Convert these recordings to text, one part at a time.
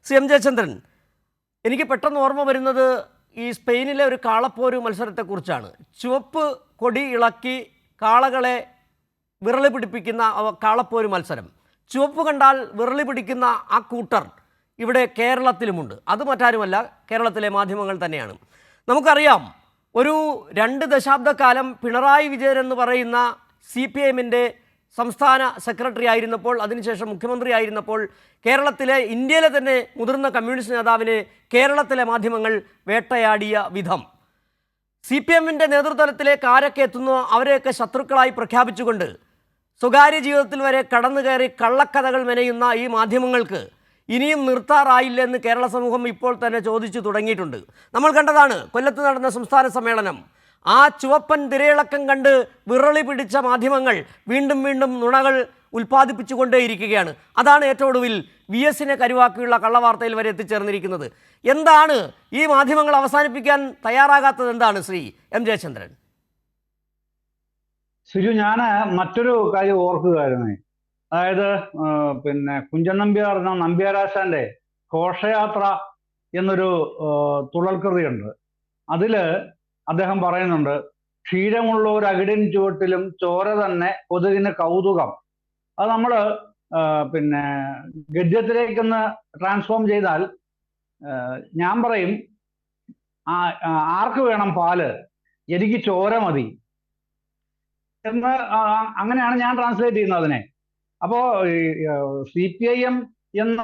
C M Jayachandran, എനിക്ക് പെട്ടെന്ന് ഓർമ്മ വരുന്നത് ഈ സ്പെയിനിലെ ഒരു കാളപ്പോര് മത്സരത്തെക്കുറിച്ചാണ്. ചുവപ്പ് കൊടി ഇളക്കി കാളകളെ വിരളി പിടിപ്പിക്കുന്ന കാളപ്പോര് മത്സരം. ചുവപ്പ് കണ്ടാൽ വിരളി പിടിക്കുന്ന ആ കൂട്ടർ ഇവിടെ കേരളത്തിലുമുണ്ട്. അത് മറ്റാരുമല്ല, കേരളത്തിലെ മാധ്യമങ്ങൾ തന്നെയാണ്. നമുക്കറിയാം, ഒരു 2 ദശാബ്ദക്കാലം പിണറായി വിജയൻ എന്ന് പറയുന്ന CPIMൻ്റെ സംസ്ഥാന സെക്രട്ടറി ആയിരുന്നപ്പോൾ, അതിനുശേഷം മുഖ്യമന്ത്രി ആയിരുന്നപ്പോൾ കേരളത്തിലെ, ഇന്ത്യയിലെ തന്നെ മുതിർന്ന കമ്മ്യൂണിസ്റ്റ് നേതാവിനെ കേരളത്തിലെ മാധ്യമങ്ങൾ വേട്ടയാടിയ വിധം, CPIMൻ്റെ നേതൃത്വത്തിലേക്ക് ആരൊക്കെ എത്തുന്നോ അവരെയൊക്കെ ശത്രുക്കളായി പ്രഖ്യാപിച്ചുകൊണ്ട് സ്വകാര്യ ജീവിതത്തിൽ വരെ കടന്നു കയറി കള്ളക്കഥകൾ മെനയുന്ന ഈ മാധ്യമങ്ങൾക്ക് ഇനിയും നിർത്താറായില്ലെന്ന് കേരള സമൂഹം ഇപ്പോൾ തന്നെ ചോദിച്ചു തുടങ്ങിയിട്ടുണ്ട്. നമ്മൾ കണ്ടതാണ് കൊല്ലത്ത് നടന്ന സംസ്ഥാന സമ്മേളനം. ആ ചുവപ്പൻ തിരയിളക്കം കണ്ട് വിറളി പിടിച്ച മാധ്യമങ്ങൾ വീണ്ടും വീണ്ടും നുണകൾ ഉൽപ്പാദിപ്പിച്ചുകൊണ്ടേയിരിക്കുകയാണ്. അതാണ് ഏറ്റവും ഒടുവിൽ VS-നെ കരുവാക്കിയുള്ള കള്ളവാർത്തയിൽ വരെ എത്തിച്ചേർന്നിരിക്കുന്നത്. എന്താണ് ഈ മാധ്യമങ്ങൾ അവസാനിപ്പിക്കാൻ തയ്യാറാകാത്തത്? എന്താണ് ശ്രീ M ജയചന്ദ്രൻ? സിജു, ഞാൻ മറ്റൊരു കാര്യം ഓർക്കുകയായിരുന്നേ. അതായത് കുഞ്ചൻ നമ്പ്യാർ എന്ന നമ്പ്യാരാശാന്റെ ഘോഷയാത്ര എന്നൊരു തുള്ളൽകൃതിയുണ്ട്. അതില് അദ്ദേഹം പറയുന്നുണ്ട്, ക്ഷീരമുള്ള ഒരു അകിടിൻ ചുവട്ടിലും ചോര തന്നെ കൊതുകിന് കൗതുകം. അത് നമ്മള് ഗദ്യത്തിലേക്കൊന്ന് ട്രാൻസ്ഫോം ചെയ്താൽ ഞാൻ പറയും, ആർക്ക് വേണം പാല്, എനിക്ക് ചോര മതി എന്ന്. അങ്ങനെയാണ് ഞാൻ ട്രാൻസ്ലേറ്റ് ചെയ്യുന്നത് അതിനെ. അപ്പോ CPIM എന്ന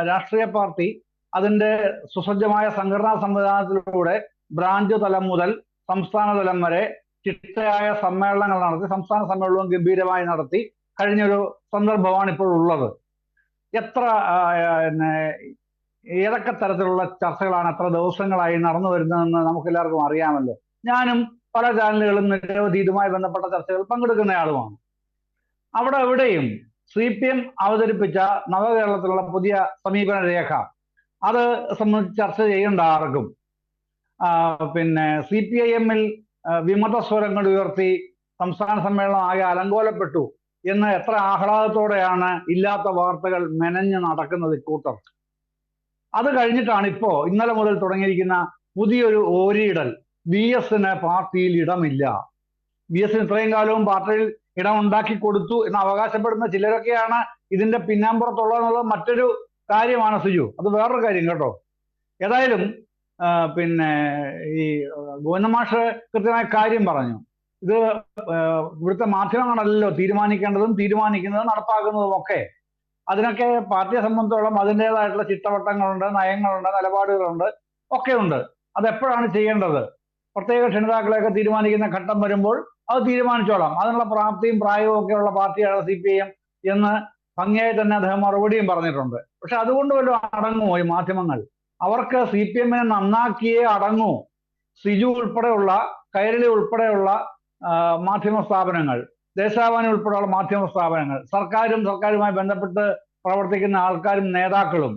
രാഷ്ട്രീയ പാർട്ടി അതിന്റെ സുസജ്ജമായ സംഘടനാ സംവിധാനത്തിലൂടെ ബ്രാഞ്ച് തലം മുതൽ സംസ്ഥാന തലം വരെ ചിട്ടയായ സമ്മേളനങ്ങൾ നടത്തി, സംസ്ഥാന സമ്മേളനവും ഗംഭീരമായി നടത്തി കഴിഞ്ഞൊരു സന്ദർഭമാണ് ഇപ്പോൾ ഉള്ളത്. ഏതൊക്കെ തരത്തിലുള്ള ചർച്ചകളാണ് എത്ര ദിവസങ്ങളായി നടന്നു വരുന്നതെന്ന് നമുക്ക് എല്ലാവർക്കും അറിയാമല്ലോ. ഞാനും പല ചാനലുകളും നിരവധി ഇതുമായി ബന്ധപ്പെട്ട ചർച്ചകൾ പങ്കെടുക്കുന്നയാളുമാണ്. അവിടെ എവിടെയും CPIM അവതരിപ്പിച്ച നവകേരളത്തിലുള്ള പുതിയ സമീപന രേഖ, അത് സംബന്ധിച്ച് ചർച്ച ചെയ്യേണ്ട ആർക്കും. CPIM-ൽ വിമതസ്വരങ്ങൾ ഉയർത്തി സംസ്ഥാന സമ്മേളനം ആകെ അലങ്കോലപ്പെട്ടു എന്ന് എത്ര ആഹ്ലാദത്തോടെയാണ് ഇല്ലാത്ത വാർത്തകൾ മെനഞ്ഞ് നടക്കുന്നത് ഇക്കൂട്ടർ. അത് കഴിഞ്ഞിട്ടാണ് ഇന്നലെ മുതൽ തുടങ്ങിയിരിക്കുന്ന പുതിയൊരു ഓരിയിടൽ. VS-ന് പാർട്ടിയിൽ ഇടമില്ല. VS-ന് ഇത്രയും കാലവും പാർട്ടിയിൽ ഇടമുണ്ടാക്കി കൊടുത്തു എന്ന് അവകാശപ്പെടുന്ന ചിലരൊക്കെയാണ് ഇതിന്റെ പിന്നാമ്പുറത്തുള്ളതെന്നുള്ളത് മറ്റൊരു കാര്യമാണ് സിജു. അത് വേറൊരു കാര്യം കേട്ടോ. ഏതായാലും ഈ ഗോവിന്ദമാഷ് കൃത്യമായ കാര്യം പറഞ്ഞു. ഇത് ഇവിടുത്തെ മാധ്യമങ്ങളല്ലല്ലോ തീരുമാനിക്കേണ്ടതും തീരുമാനിക്കുന്നതും നടപ്പാക്കുന്നതും ഒക്കെ. അതിനൊക്കെ പാർട്ടിയെ സംബന്ധിച്ചോളം അതിൻ്റെതായിട്ടുള്ള ചിട്ടവട്ടങ്ങളുണ്ട്, നയങ്ങളുണ്ട്, നിലപാടുകളുണ്ട്, ഒക്കെ ഉണ്ട്. അതെപ്പോഴാണ് ചെയ്യേണ്ടത്, പ്രത്യേക ക്ഷണിതാക്കളെയൊക്കെ തീരുമാനിക്കുന്ന ഘട്ടം വരുമ്പോൾ അത് തീരുമാനിച്ചോളാം. അതിനുള്ള പ്രാപ്തിയും പ്രായവും ഒക്കെയുള്ള പാർട്ടിയാണ് CPIM എന്ന് ഭംഗിയായി തന്നെ അദ്ദേഹം മറുപടിയും പറഞ്ഞിട്ടുണ്ട്. പക്ഷെ അതുകൊണ്ട് വല്ലതും അടങ്ങുമോ ഈ മാധ്യമങ്ങൾ? അവർക്ക് CPIM-നെ നന്നാക്കിയേ അടങ്ങൂ. സിജു ഉൾപ്പെടെയുള്ള, കൈരളി ഉൾപ്പെടെയുള്ള മാധ്യമ സ്ഥാപനങ്ങൾ, ദേശാഭിമാനി ഉൾപ്പെടെയുള്ള മാധ്യമ സ്ഥാപനങ്ങൾ, സർക്കാരുമായി ബന്ധപ്പെട്ട് പ്രവർത്തിക്കുന്ന ആൾക്കാരും നേതാക്കളും,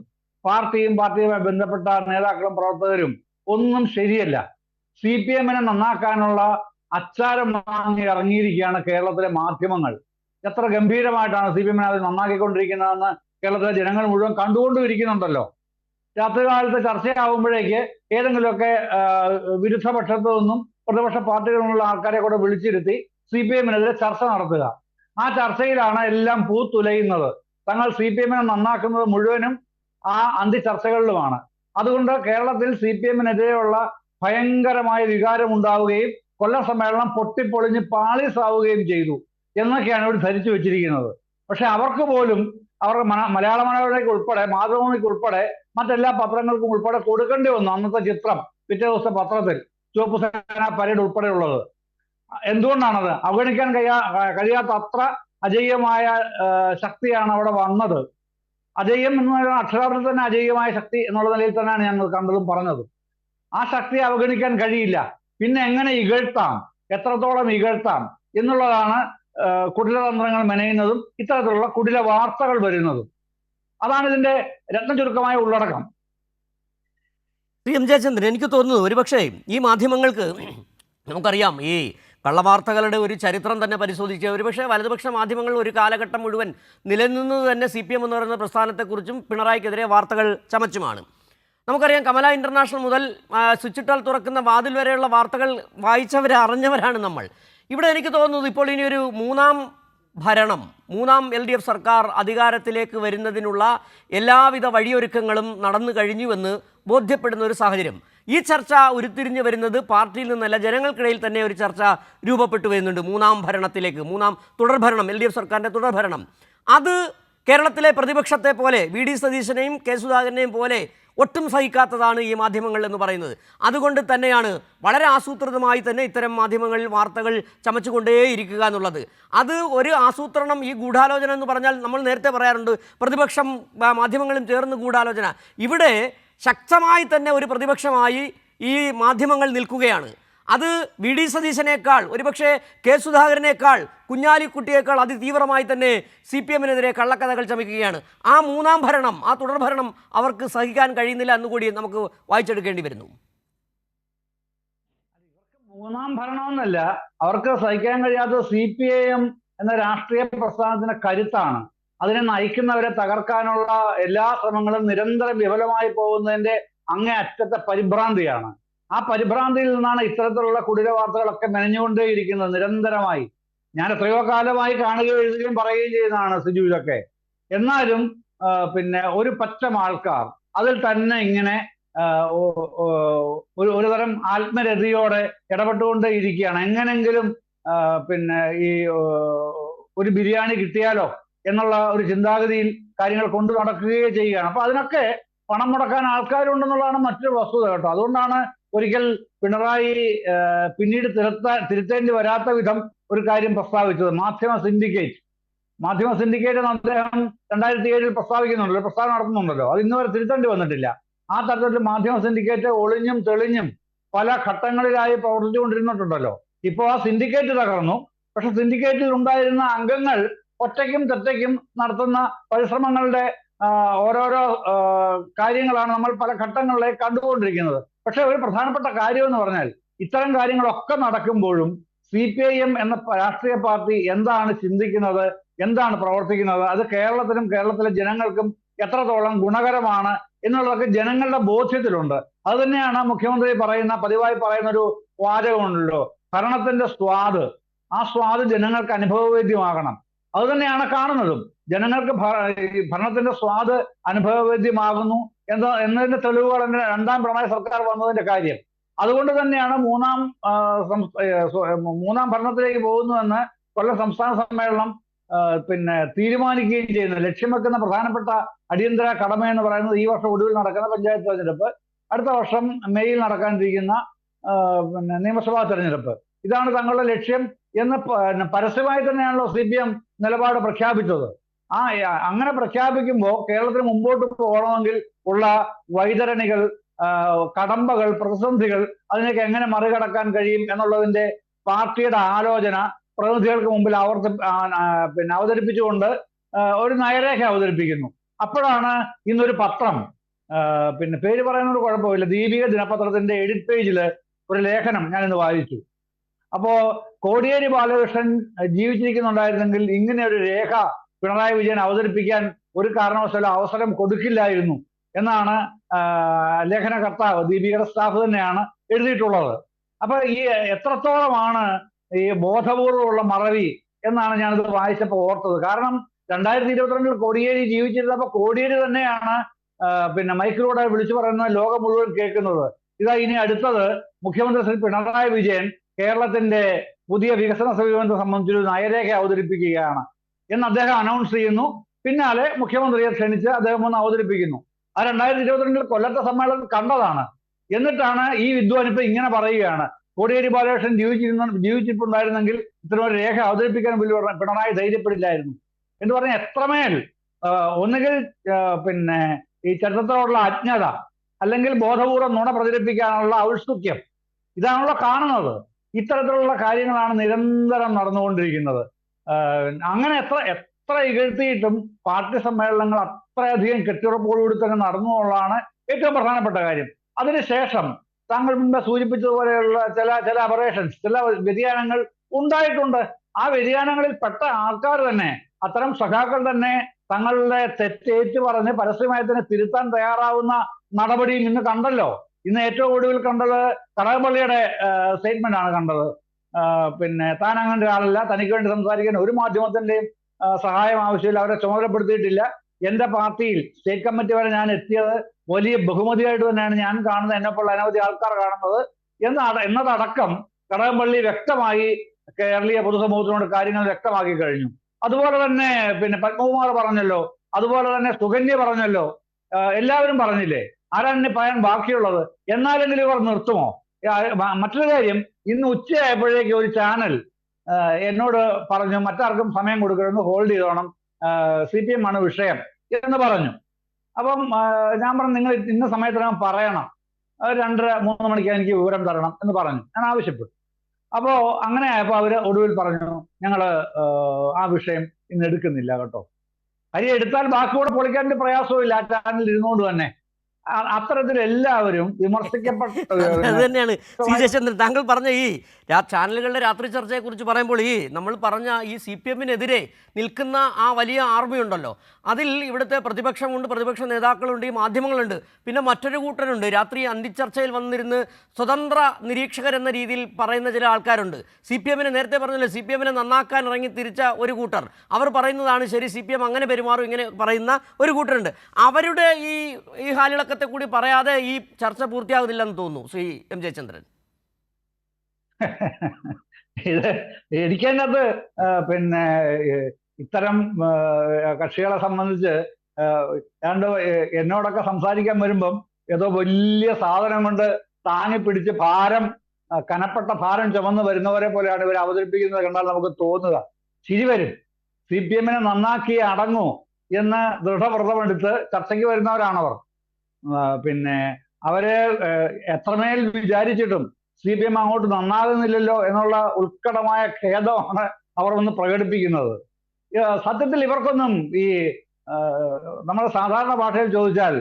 പാർട്ടിയുമായി ബന്ധപ്പെട്ട നേതാക്കളും പ്രവർത്തകരും ഒന്നും ശരിയല്ല. CPIM-നെ നന്നാക്കാനുള്ള അച്ചാരം വാങ്ങി ഇറങ്ങിയിരിക്കുകയാണ് കേരളത്തിലെ മാധ്യമങ്ങൾ. എത്ര ഗംഭീരമായിട്ടാണ് CPIM-നെ അത് നന്നാക്കിക്കൊണ്ടിരിക്കുന്നതെന്ന് കേരളത്തിലെ ജനങ്ങൾ മുഴുവൻ കണ്ടുകൊണ്ടും ഇരിക്കുന്നുണ്ടല്ലോ. രാത്രികാലത്ത് ചർച്ചയാവുമ്പോഴേക്ക് ഏതെങ്കിലുമൊക്കെ വിരുദ്ധപക്ഷത്തു നിന്നും പ്രതിപക്ഷ പാർട്ടികളിൽ നിന്നുള്ള ആൾക്കാരെ കൂടെ വിളിച്ചിരുത്തി CPIM-നെതിരെ ചർച്ച നടത്തുക. ആ ചർച്ചയിലാണ് എല്ലാം പൂത്തുലയുന്നത്. തങ്ങൾ CPIM-നെ നന്നാക്കുന്നത് മുഴുവനും ആ അന്തിചർച്ചകളിലുമാണ്. അതുകൊണ്ട് കേരളത്തിൽ CPIM-നെതിരെയുള്ള ഭയങ്കരമായ വികാരം ഉണ്ടാവുകയും കൊല്ലം സമ്മേളനം പൊട്ടിപ്പൊളിഞ്ഞ് പാളീസാവുകയും ചെയ്തു എന്നൊക്കെയാണ് ഇവിടെ ധരിച്ചു വെച്ചിരിക്കുന്നത്. പക്ഷെ അവർക്ക് പോലും, അവർക്ക് മലയാള മനോരമയ്ക്ക് ഉൾപ്പെടെ, മാതൃഭൂമിക്ക് ഉൾപ്പെടെ, മറ്റെല്ലാ പത്രങ്ങൾക്കും ഉൾപ്പെടെ കൊടുക്കേണ്ടി വന്നു അന്നത്തെ ചിത്രം പിറ്റേ ദിവസത്തെ പത്രത്തിൽ, ചുവപ്പ് സേന പരേഡ് ഉൾപ്പെടെയുള്ളത്. എന്തുകൊണ്ടാണത്? അവഗണിക്കാൻ കഴിയാത്ത അത്ര അജയ്യമായ ശക്തിയാണ് അവിടെ വന്നത്. അജയ്യം എന്ന് പറയുന്ന അക്ഷരാർത്ഥത്തിൽ തന്നെ അജയ്യമായ ശക്തി എന്നുള്ള നിലയിൽ തന്നെയാണ് ഞങ്ങൾ കണ്ടതും പറഞ്ഞതും. ആ ശക്തിയെ അവഗണിക്കാൻ കഴിയില്ല. പിന്നെ എങ്ങനെ ഇകഴ്ത്താം, എത്രത്തോളം ഇകഴ്ത്താം എന്നുള്ളതാണ് കുടിലതന്ത്രങ്ങൾ മെനയുന്നതും ഇത്തരത്തിലുള്ള കുടില വാർത്തകൾ വരുന്നതും. അതാണ് ഇതിന്റെ രത്ന ചുരുക്കമായ ഉള്ളടക്കം. ശ്രീ M ജയചന്ദ്രൻ, എനിക്ക് തോന്നുന്നു ഒരുപക്ഷെ ഈ മാധ്യമങ്ങൾക്ക്, നമുക്കറിയാം, ഈ കള്ളവാർത്തകളുടെ ഒരു ചരിത്രം തന്നെ പരിശോധിച്ച് ഒരുപക്ഷെ വലതുപക്ഷ മാധ്യമങ്ങൾ ഒരു കാലഘട്ടം മുഴുവൻ നിലനിന്നത് തന്നെ CPM എന്ന് പറയുന്ന പ്രസ്ഥാനത്തെക്കുറിച്ചും പിണറായിക്കെതിരെ വാർത്തകൾ ചമച്ചുമാണ്. നമുക്കറിയാം, കമല ഇൻ്റർനാഷണൽ മുതൽ സ്വിച്ചിട്ടാൽ തുറക്കുന്ന വാതിൽ വരെയുള്ള വാർത്തകൾ അറിഞ്ഞവരാണ് നമ്മൾ. ഇവിടെ എനിക്ക് തോന്നുന്നത് ഇപ്പോൾ ഇനിയൊരു മൂന്നാം LDF സർക്കാർ അധികാരത്തിലേക്ക് വരുന്നതിനുള്ള എല്ലാവിധ വഴിയൊരുക്കങ്ങളും നടന്നു കഴിഞ്ഞുവെന്ന് ബോധ്യപ്പെടുന്ന ഒരു സാഹചര്യം. ഈ ചർച്ച ഉരുത്തിരിഞ്ഞു വരുന്നത് പാർട്ടിയിൽ നിന്നല്ല, ജനങ്ങൾക്കിടയിൽ തന്നെ ഒരു ചർച്ച രൂപപ്പെട്ടു വരുന്നുണ്ട്. മൂന്നാം തുടർഭരണം, LDF സർക്കാരിൻ്റെ തുടർഭരണം. അത് കേരളത്തിലെ പ്രതിപക്ഷത്തെ പോലെ VD സതീശനെയും K സുധാകരനെയും പോലെ ഒട്ടും സഹിക്കാത്തതാണ് ഈ മാധ്യമങ്ങൾ എന്ന് പറയുന്നത്. അതുകൊണ്ട് തന്നെയാണ് വളരെ ആസൂത്രിതമായി തന്നെ ഇത്തരം മാധ്യമങ്ങളിൽ വാർത്തകൾ ചമച്ചുകൊണ്ടേയിരിക്കുക എന്നുള്ളത്. അത് ഒരു ആസൂത്രണം, ഈ ഗൂഢാലോചന എന്ന് പറഞ്ഞാൽ നമ്മൾ നേരത്തെ പറയാറുണ്ട്, പ്രതിപക്ഷം മാധ്യമങ്ങളും ചേർന്ന് ഗൂഢാലോചന. ഇവിടെ ശക്തമായി തന്നെ ഒരു പ്രതിപക്ഷമായി ഈ മാധ്യമങ്ങൾ നിൽക്കുകയാണ്. അത് VD സതീശനേക്കാൾ, ഒരുപക്ഷെ K സുധാകരനേക്കാൾ, കുഞ്ഞാലിക്കുട്ടിയേക്കാൾ അതിതീവ്രമായി തന്നെ CPM-നെതിരെ കള്ളക്കഥകൾ ചമയ്ക്കുകയാണ്. ആ മൂന്നാം ഭരണം, ആ തുടർഭരണം അവർക്ക് സഹിക്കാൻ കഴിയുന്നില്ല എന്നുകൂടി നമുക്ക് വായിച്ചെടുക്കേണ്ടി വരുന്നു. മൂന്നാം ഭരണമെന്നല്ല, അവർക്ക് സഹിക്കാൻ കഴിയാത്ത CPIM എന്ന രാഷ്ട്രീയ പ്രസ്ഥാനത്തിന്റെ കരുത്താണ്. അതിനെ നയിക്കുന്നവരെ തകർക്കാനുള്ള എല്ലാ ശ്രമങ്ങളും നിരന്തരം വിഫലമായി പോകുന്നതിന്റെ അങ്ങേയറ്റത്തെ പരിഭ്രാന്തിയാണ്. ആ പരിഭ്രാന്തിയിൽ നിന്നാണ് ഇത്തരത്തിലുള്ള കുടില വാർത്തകളൊക്കെ മെനഞ്ഞുകൊണ്ടേയിരിക്കുന്നത് നിരന്തരമായി. ഞാൻ എത്രയോ കാലമായി കാണുകയും എഴുതുകയും പറയുകയും ചെയ്യുന്നതാണ് സിജു ഇതൊക്കെ. എന്നാലും ഒരു പറ്റം ആൾക്കാർ അതിൽ തന്നെ ഇങ്ങനെ ഒരുതരം ആത്മരതിയോടെ ഇടപെട്ടുകൊണ്ടേ ഇരിക്കുകയാണ്. എങ്ങനെങ്കിലും ഈ ഒരു ബിരിയാണി കിട്ടിയാലോ എന്നുള്ള ഒരു ചിന്താഗതിയിൽ കാര്യങ്ങൾ കൊണ്ടു നടക്കുകയോ ചെയ്യുകയാണ്. അപ്പൊ അതിനൊക്കെ പണം മുടക്കാൻ ആൾക്കാരുണ്ടെന്നുള്ളതാണ് മറ്റൊരു വസ്തുത കേട്ടോ. അതുകൊണ്ടാണ് ഒരിക്കൽ പിണറായി പിന്നീട് തിരുത്തേണ്ടി വരാത്ത വിധം ഒരു കാര്യം പ്രസ്താവിച്ചത്. മാധ്യമ സിൻഡിക്കേറ്റ് എന്ന് അദ്ദേഹം 2007 പ്രസ്താവിക്കുന്നുണ്ടല്ലോ, പ്രസ്താവന നടത്തുന്നുണ്ടല്ലോ. അത് ഇന്നുവരെ തിരുത്തേണ്ടി വന്നിട്ടില്ല. ആ തരത്തിൽ മാധ്യമ സിൻഡിക്കേറ്റ് ഒളിഞ്ഞും തെളിഞ്ഞും പല ഘട്ടങ്ങളിലായി പ്രവർത്തിച്ചുകൊണ്ടിരുന്നിട്ടുണ്ടല്ലോ. ഇപ്പോൾ ആ സിൻഡിക്കേറ്റ് തകർന്നു. പക്ഷെ സിൻഡിക്കേറ്റിൽ ഉണ്ടായിരുന്ന അംഗങ്ങൾ ഒറ്റയ്ക്കും തെറ്റയ്ക്കും നടത്തുന്ന പരിശ്രമങ്ങളുടെ ഓരോരോ കാര്യങ്ങളാണ് നമ്മൾ പല ഘട്ടങ്ങളിലേക്ക് കണ്ടുകൊണ്ടിരിക്കുന്നത്. പക്ഷെ ഒരു പ്രധാനപ്പെട്ട കാര്യം എന്ന് പറഞ്ഞാൽ, ഇത്തരം കാര്യങ്ങളൊക്കെ നടക്കുമ്പോഴും CPIM എന്ന രാഷ്ട്രീയ പാർട്ടി എന്താണ് ചിന്തിക്കുന്നത്, എന്താണ് പ്രവർത്തിക്കുന്നത്, അത് കേരളത്തിനും കേരളത്തിലെ ജനങ്ങൾക്കും എത്രത്തോളം ഗുണകരമാണ് എന്നുള്ളതൊക്കെ ജനങ്ങളുടെ ബോധ്യത്തിലുണ്ട്. അത് തന്നെയാണ് മുഖ്യമന്ത്രി പതിവായി പറയുന്ന ഒരു വാചകമുണ്ടല്ലോ, ഭരണത്തിന്റെ സ്വാദ്. ആ സ്വാദ് ജനങ്ങൾക്ക് അനുഭവവേദ്യമാകണം. അത് തന്നെയാണ് കാണുന്നതും. ജനങ്ങൾക്ക് ഭരണത്തിന്റെ സ്വാദ് അനുഭവവേദ്യമാകുന്നു എന്നതിന്റെ തെളിവുകൾ തന്നെ രണ്ടാം പിണറായി സർക്കാർ വന്നതിന്റെ കാര്യം. അതുകൊണ്ട് തന്നെയാണ് മൂന്നാം ഭരണത്തിലേക്ക് പോകുന്നുവെന്ന് കൊല്ലം സംസ്ഥാന സമ്മേളനം തീരുമാനിക്കുകയും ചെയ്യുന്നത്. ലക്ഷ്യം വെക്കുന്ന പ്രധാനപ്പെട്ട അടിയന്തര കടമ എന്ന് പറയുന്നത് ഈ വർഷം ഒടുവിൽ നടക്കുന്ന പഞ്ചായത്ത് തെരഞ്ഞെടുപ്പ്, അടുത്ത വർഷം മെയ്യിൽ നടക്കാനിരിക്കുന്ന നിയമസഭാ തെരഞ്ഞെടുപ്പ്. ഇതാണ് തങ്ങളുടെ ലക്ഷ്യം എന്ന് പരസ്യമായി തന്നെയാണല്ലോ CPM നിലപാട് പ്രഖ്യാപിച്ചത്. അങ്ങനെ പ്രഖ്യാപിക്കുമ്പോൾ കേരളത്തിന് മുമ്പോട്ട് പോകണമെങ്കിൽ ഉള്ള വൈതരണികൾ, കടമ്പകൾ, പ്രതിസന്ധികൾ, അതിനൊക്കെ എങ്ങനെ മറികടക്കാൻ കഴിയും എന്നുള്ളതിന്റെ പാർട്ടിയുടെ ആലോചന പ്രതിനിധികൾക്ക് മുമ്പിൽ അവതരിപ്പിച്ചുകൊണ്ട് ഒരു നയരേഖ അവതരിപ്പിക്കുന്നു. അപ്പോഴാണ് ഇന്നൊരു പത്രം, പേര് പറയുന്നത് കുഴപ്പമില്ല, ദീപിക ദിനപത്രത്തിന്റെ എഡിറ്റ് പേജിൽ ഒരു ലേഖനം ഞാൻ ഇന്ന് വായിച്ചു. അപ്പോ കോടിയേരി ബാലകൃഷ്ണൻ ജീവിച്ചിരിക്കുന്നുണ്ടായിരുന്നെങ്കിൽ ഇങ്ങനെ ഒരു രേഖ പിണറായി വിജയൻ അവതരിപ്പിക്കാൻ ഒരു കാരണവശാലും അവസരം കൊടുക്കില്ലായിരുന്നു എന്നാണ് ലേഖനകർത്താവ്, ദീപികയുടെ സ്റ്റാഫ് തന്നെയാണ് എഴുതിയിട്ടുള്ളത്. അപ്പൊ ഈ എത്രത്തോളമാണ് ഈ ബോധപൂർവമുള്ള മറവി എന്നാണ് ഞാനിത് വായിച്ചപ്പോൾ ഓർത്തത്. കാരണം 2022 കോടിയേരി ജീവിച്ചിരുന്നപ്പോൾ കോടിയേരി തന്നെയാണ് മൈക്കിലൂടെ വിളിച്ചു പറയുന്നത് ലോകം മുഴുവൻ കേൾക്കുന്നത്. ഇതാ ഇനി അടുത്തത് മുഖ്യമന്ത്രി ശ്രീ പിണറായി വിജയൻ കേരളത്തിന്റെ പുതിയ വികസന സമീപനത്തെ സംബന്ധിച്ചൊരു നയരേഖ അവതരിപ്പിക്കുകയാണ് എന്ന് അദ്ദേഹം അനൗൺസ് ചെയ്യുന്നു. പിന്നാലെ മുഖ്യമന്ത്രിയെ ക്ഷണിച്ച് അദ്ദേഹം ഒന്ന് അവതരിപ്പിക്കുന്നു. ആ 2022 കൊല്ലത്തെ സമ്മേളനം കണ്ടതാണ്. എന്നിട്ടാണ് ഈ വിദ്വാനിപ്പ് ഇങ്ങനെ പറയുകയാണ്, കോടിയേരി ബാലകൃഷ്ണൻ ജീവിച്ചിട്ടുണ്ടായിരുന്നെങ്കിൽ ഇത്തരമൊരു രേഖ അവതരിപ്പിക്കാൻ പിണറായി ധൈര്യപ്പെടില്ലായിരുന്നു എന്ന് പറഞ്ഞാൽ എത്രമേൽ ഒന്നുകിൽ ഈ ചരിത്രത്തോടുള്ള അജ്ഞത, അല്ലെങ്കിൽ ബോധപൂർവ്വം നുണ പ്രചരിപ്പിക്കാനുള്ള ഔത്സുക്യം, ഇതാണല്ലോ കാണുന്നത്. ഇത്തരത്തിലുള്ള കാര്യങ്ങളാണ് നിരന്തരം നടന്നുകൊണ്ടിരിക്കുന്നത്. അങ്ങനെ എത്ര ഇകഴ്ത്തിയിട്ടും പാർട്ടി സമ്മേളനങ്ങൾ അത്രയധികം കെട്ടുറപ്പോടുകൂടി തന്നെ നടന്നു എന്നുള്ളതാണ് ഏറ്റവും പ്രധാനപ്പെട്ട കാര്യം. അതിനുശേഷം താങ്കൾ മുമ്പ് സൂചിപ്പിച്ചതുപോലെയുള്ള ചില അബറേഷൻസ്, ചില വ്യതിയാനങ്ങൾ ഉണ്ടായിട്ടുണ്ട്. ആ വ്യതിയാനങ്ങളിൽ പെട്ട ആൾക്കാർ തന്നെ, അത്തരം സഖാക്കൾ തന്നെ തങ്ങളുടെ തെറ്റേറ്റു പറഞ്ഞ് പരസ്യമായി തന്നെ തിരുത്താൻ തയ്യാറാവുന്ന നടപടിയും ഇന്ന് കണ്ടല്ലോ. ഇന്ന് ഏറ്റവും ഒടുവിൽ കണ്ടത് കടകംപള്ളിയുടെ സ്റ്റേറ്റ്മെന്റ് ആണ് കണ്ടത്. പിന്നെ താൻ അങ്ങനെ ഒരാളല്ല, തനിക്ക് വേണ്ടി സംസാരിക്കാൻ ഒരു മാധ്യമത്തിന്റെയും സഹായം ആവശ്യമില്ല, അവരെ ചുമതലപ്പെടുത്തിയിട്ടില്ല, എന്റെ പാർട്ടിയിൽ സ്റ്റേറ്റ് കമ്മിറ്റി വരെ ഞാൻ എത്തിയത് വലിയ ബഹുമതിയായിട്ട് തന്നെയാണ് ഞാൻ കാണുന്നത്, എന്നെപ്പോലുള്ള അനവധി ആൾക്കാർ കാണുന്നത് എന്നതടക്കം കടകംപള്ളി വ്യക്തമായി കേരളീയ പൊതുസമൂഹത്തിനോട് കാര്യങ്ങൾ വ്യക്തമാക്കി കഴിഞ്ഞു. അതുപോലെ തന്നെ പിന്നെ പത്മകുമാർ പറഞ്ഞല്ലോ, അതുപോലെ തന്നെ സുകന്യ പറഞ്ഞല്ലോ, എല്ലാവരും പറഞ്ഞില്ലേ? ആരാണ് പറയാൻ ബാക്കിയുള്ളത്? എന്നാലെങ്കിലും ഇവർ നിർത്തുമോ? മറ്റൊരു കാര്യം, ഇന്ന് ഉച്ചയായപ്പോഴേക്ക് ഒരു ചാനൽ എന്നോട് പറഞ്ഞു മറ്റാർക്കും സമയം കൊടുക്കരുതെന്ന്, ഹോൾഡ് ചെയ്തോണം, CPM ആണ് വിഷയം എന്ന് പറഞ്ഞു. അപ്പം ഞാൻ പറഞ്ഞു നിങ്ങൾ ഇന്ന സമയത്തിനകം പറയണം, 2:30-3 മണിക്ക് എനിക്ക് വിവരം തരണം എന്ന് പറഞ്ഞു. ഞാൻ ആവശ്യപ്പെട്ടു. അപ്പോ അങ്ങനെ ആയപ്പോ അവര് ഒടുവിൽ പറഞ്ഞു ഞങ്ങള് ആ വിഷയം ഇന്ന് എടുക്കുന്നില്ല കേട്ടോ. കാര്യം എടുത്താൽ ബാക്കിയൂടെ പൊളിക്കാൻ പ്രയാസവും ഇല്ല, ആ ചാനലിൽ ഇരുന്നുകൊണ്ട് തന്നെ. അത്തരത്തിൽ എല്ലാവരും അത് തന്നെയാണ് സി ജയചന്ദ്രൻ താങ്കൾ പറഞ്ഞ ഈ ചാനലുകളുടെ രാത്രി ചർച്ചയെക്കുറിച്ച് പറയുമ്പോൾ നമ്മൾ പറഞ്ഞ ഈ CPM-നെതിരെ നിൽക്കുന്ന ആ വലിയ ആർമിയുണ്ടല്ലോ, അതിൽ ഇവിടുത്തെ പ്രതിപക്ഷമുണ്ട്, പ്രതിപക്ഷ നേതാക്കളുണ്ട്, ഈ മാധ്യമങ്ങളുണ്ട്, പിന്നെ മറ്റൊരു കൂട്ടരുണ്ട്, രാത്രി അന്തിച്ചർച്ചയിൽ വന്നിരുന്ന് സ്വതന്ത്ര നിരീക്ഷകരെന്ന രീതിയിൽ പറയുന്ന ചില ആൾക്കാരുണ്ട്. CPM-നെ നേരത്തെ പറഞ്ഞല്ലോ, CPM-നെ നന്നാക്കാൻ ഇറങ്ങി തിരിച്ച ഒരു കൂട്ടർ, അവർ പറയുന്നതാണ് ശരി, CPM അങ്ങനെ പെരുമാറും, ഇങ്ങനെ പറയുന്ന ഒരു കൂട്ടരുണ്ട്. അവരുടെ ഈ ഹാലിളക്കത്തെ കൂടി പറയാതെ ഈ ചർച്ച പൂർത്തിയാകുന്നില്ലെന്ന് തോന്നുന്നു ശ്രീ M. ജയചന്ദ്രൻ. ഇത് എനിക്കതിനകത്ത് പിന്നെ ഇത്തരം കക്ഷികളെ സംബന്ധിച്ച് എന്നോടൊക്കെ സംസാരിക്കാൻ വരുമ്പം ഏതോ വലിയ സാധനം കൊണ്ട് താങ്ങി പിടിച്ച് കനപ്പെട്ട ഭാരം ചുമന്ന് വരുന്നവരെ പോലെയാണ് ഇവർ അവതരിപ്പിക്കുന്നത് കണ്ടാൽ നമുക്ക് തോന്നുക. ചിരി വരും. CPM-നെ നന്നാക്കി അടങ്ങൂ എന്ന് ദൃഢവ്രതമെടുത്ത് ചർച്ചയ്ക്ക് വരുന്നവരാണവർ. പിന്നെ അവരെ എത്രമേൽ വിചാരിച്ചിട്ടും CPM അങ്ങോട്ട് നന്നാകുന്നില്ലല്ലോ എന്നുള്ള ഉത്കടമായ ഖേദമാണ് അവർ ഒന്ന് പ്രകടിപ്പിക്കുന്നത്. സത്യത്തിൽ ഇവർക്കൊന്നും ഈ നമ്മുടെ സാധാരണ ഭാഷയിൽ ചോദിച്ചാൽ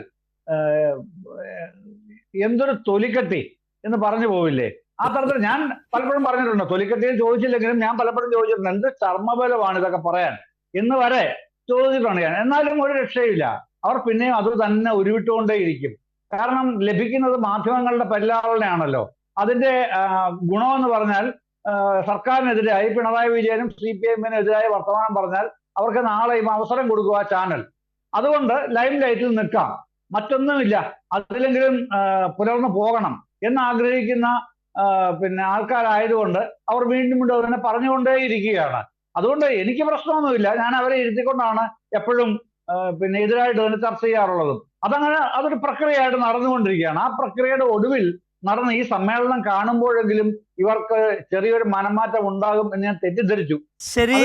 എന്തൊരു തൊലിക്കട്ടി എന്ന് പറഞ്ഞു പോവില്ലേ? ആ തരത്തിൽ ഞാൻ പലപ്പോഴും പറഞ്ഞിട്ടുണ്ട്. തൊലിക്കട്ടിയിൽ ചോദിച്ചില്ലെങ്കിലും ഞാൻ പലപ്പോഴും ചോദിച്ചിട്ടുണ്ട്, എന്ത് ചർമ്മബലമാണ് ഇതൊക്കെ പറയാൻ എന്ന് വരെ ചോദിച്ചിട്ടുണ്ട് ഞാൻ. എന്നാലും ഒരു രക്ഷയില്ല, അവർ പിന്നെയും അത് തന്നെ ഉരുവിട്ടുകൊണ്ടേയിരിക്കും. കാരണം ലഭിക്കുന്നത് മാധ്യമങ്ങളുടെ പരിലാളനയാണല്ലോ. അതിന്റെ ഗുണമെന്ന് പറഞ്ഞാൽ സർക്കാരിനെതിരായി പിണറായി വിജയനും CPM-നെതിരായി വർത്തമാനം പറഞ്ഞാൽ അവർക്ക് നാളെയും അവസരം കൊടുക്കുക ആ ചാനൽ. അതുകൊണ്ട് ലൈം ലൈറ്റിൽ നിൽക്കാം, മറ്റൊന്നുമില്ല, അതിലെങ്കിലും പുലർന്നു പോകണം എന്നാഗ്രഹിക്കുന്ന പിന്നെ ആൾക്കാരായതുകൊണ്ട് അവർ വീണ്ടും വീണ്ടും അതിനെ പറഞ്ഞുകൊണ്ടേയിരിക്കുകയാണ്. അതുകൊണ്ട് എനിക്ക് പ്രശ്നമൊന്നുമില്ല, ഞാൻ അവരെ ഇരുത്തിക്കൊണ്ടാണ് എപ്പോഴും പിന്നെ എതിരായിട്ട് തന്നെ ചർച്ച ചെയ്യാറുള്ളതും. അതൊരു പ്രക്രിയയായിട്ട് നടന്നുകൊണ്ടിരിക്കുകയാണ്. ആ പ്രക്രിയയുടെ ഒടുവിൽ നടന്ന ഈ സമ്മേളനം കാണുമ്പോഴെങ്കിലും ഇവർക്ക് ചെറിയൊരു മനംമാറ്റം ഉണ്ടാകും എന്ന് ഞാൻ തെറ്റിദ്ധരിച്ചു. ശരി.